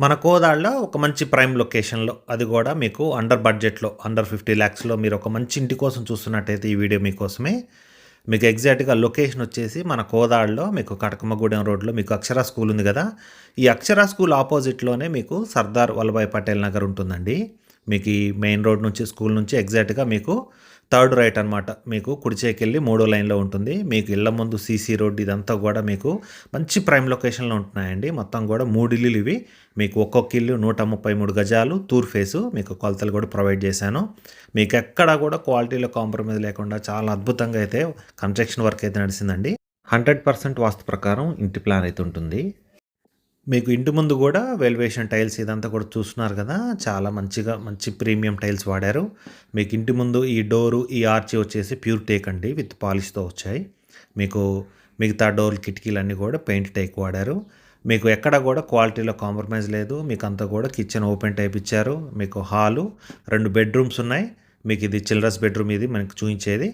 మన కోదాడలో ఒక మంచి ప్రైమ్ లొకేషన్‌లో అది గూడా మీకు అండర్ బడ్జెట్‌లో అండర్ 50 లాక్స్‌లో మీరు ఒక మంచి ఇంటి కోసం చూస్తున్నట్టయితే ఈ వీడియో మీకోసమే. మీకు ఎగ్జాక్ట్‌గా లొకేషన్ వచ్చేసి మన కోదాడలో మీకు కటకమ్మగూడెం రోడ్‌లో మీకు అక్షర స్కూల్ ఉంది గదా! ఈ అక్షర స్కూల్ అపోజిట్‌లోనే మీకు సర్దార్ వల్లభాయ్ పటేల్ నగర్ ఉంటుందండి. మీకు ఈ మెయిన్ రోడ్ నుంచి స్కూల్ నుంచి ఎగ్జాక్ట్‌గా మీకు థర్డ్ రైట్ అనమాట. మీకు కుడి చేకెళ్ళి మూడో లైన్‌లో ఉంటుంది. మీకు ఇళ్ళ ముందు సీసీ రోడ్ ఇదంతా గూడా మీకు మంచి ప్రైమ్ లొకేషన్‌లో ఉంటున్నాయండి. మొత్తం గూడా 3 ఇల్లులు ఇవి. మీకు ఒక్కొక్క ఇల్లు 133 గజాలు తూర్ ఫేసు. మీకు కొలతలు కూడా ప్రొవైడ్ చేశాను. మీకు ఎక్కడా కూడా క్వాలిటీలో కాంప్రమైజ్ లేకుండా చాలా అద్భుతంగా అయితే కన్స్ట్రక్షన్ వర్క్ అయితే నడిసిందండి. 100% వాస్తు ప్రకారం ఇంటి ప్లాన్ అయితే ఉంటుంది. మీకు ఇంటి ముందు కూడా వెల్వేషన్ టైల్స్ ఇదంతా కూడా చూస్తున్నారు కదా! చాలా మంచిగా మంచి ప్రీమియం టైల్స్ వాడారు. మీకు ఇంటి ముందు ఈ డోరు, ఈ ఆర్చి వచ్చేసి ప్యూర్ టేక్ అండి విత్ పాలిష్‌తో వచ్చాయి. మీకు మిగతా డోర్ కిటికీలన్నీ కూడా పెయింట్ టేక్ వాడారు. మీకు ఎక్కడ కూడా క్వాలిటీలో కాంప్రమైజ్ లేదు. మీకంతా కూడా కిచెన్ ఓపెన్ టైప్ ఇచ్చారు. మీకు హాలు, 2 బెడ్‌రూమ్స్ ఉన్నాయి. మీకు ఇది చిల్డ్రన్స్ బెడ్‌రూమ్ ఇది మనకు చూయించేది.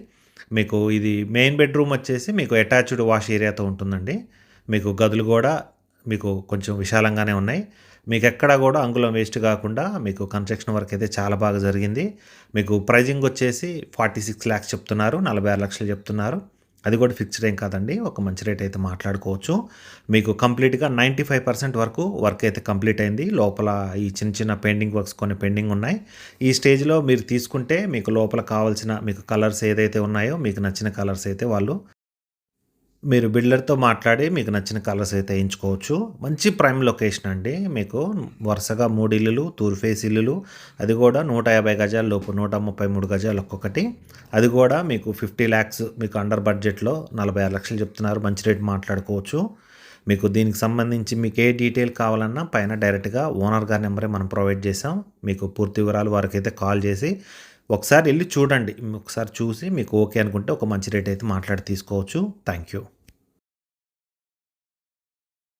మీకు ఇది మెయిన్ బెడ్‌రూమ్ వచ్చేసి మీకు అటాచ్డ్ వాష్ ఏరియాతో ఉంటుందండి. మీకు గదులు కూడా మీకు కొంచెం విశాలంగానే ఉన్నాయి. మీకెక్కడా గూడా అంగుళం వేస్ట్ గాకుండా మీకు కన్స్ట్రక్షన్ వర్క్ అయితే చాలా బాగా జరిగింది. మీకు ప్రైజింగ్ వచ్చేసి 46 లాక్స్ చెప్తున్నారు. 46 లక్షలు చెప్తున్నారు. అది కూడా ఫిక్స్డ్ ఏం కాదండి. ఒక మంచి రేట్ అయితే మాట్లాడుకోవచ్చు. మీకు కంప్లీట్‌గా 95% వరకు వర్క్ అయితే కంప్లీట్ అయింది. లోపల ఈ చిన్న చిన్న పెండింగ్ వర్క్స్ కొన్ని పెండింగ్ ఉన్నాయి. ఈ స్టేజ్‌లో మీరు తీసుకుంటే మీకు లోపల కావాల్సిన మీకు కలర్స్ ఏదైతే ఉన్నాయో మీకు నచ్చిన కలర్స్ అయితే వాళ్ళు మీరు బిల్డర్‌తో మాట్లాడి మీకు నచ్చిన కలర్స్ అయితే ఎంచుకోవచ్చు. మంచి ప్రైమ్ లొకేషన్ అండి. మీకు వరుసగా 3 ఇల్లులు, తూర్పు ఫేస్ ఇల్లులు. అది కూడా 150 గజాల లోపు 133 గజాలు ఒక్కొక్కటి. అది కూడా మీకు 50 లాక్స్ మీకు అండర్ బడ్జెట్‌లో 46 లక్షలు చెప్తున్నారు. మంచి రేట్ మాట్లాడుకోవచ్చు. మీకు దీనికి సంబంధించి మీకు ఏ డీటెయిల్ కావాలన్నా పైన డైరెక్ట్‌గా ఓనర్ గారి నెంబరే మనం ప్రొవైడ్ చేసాం. మీకు పూర్తి వివరాలు వారికైతే కాల్ చేసి ఒకసారి ఎళ్లి చూడండి. ఒకసారి చూసి మీకు ఓకే అనుకుంటే ఒక మంచి రేట్ అయితే మాట్లాడి తీసుకోవచ్చు. Thank you.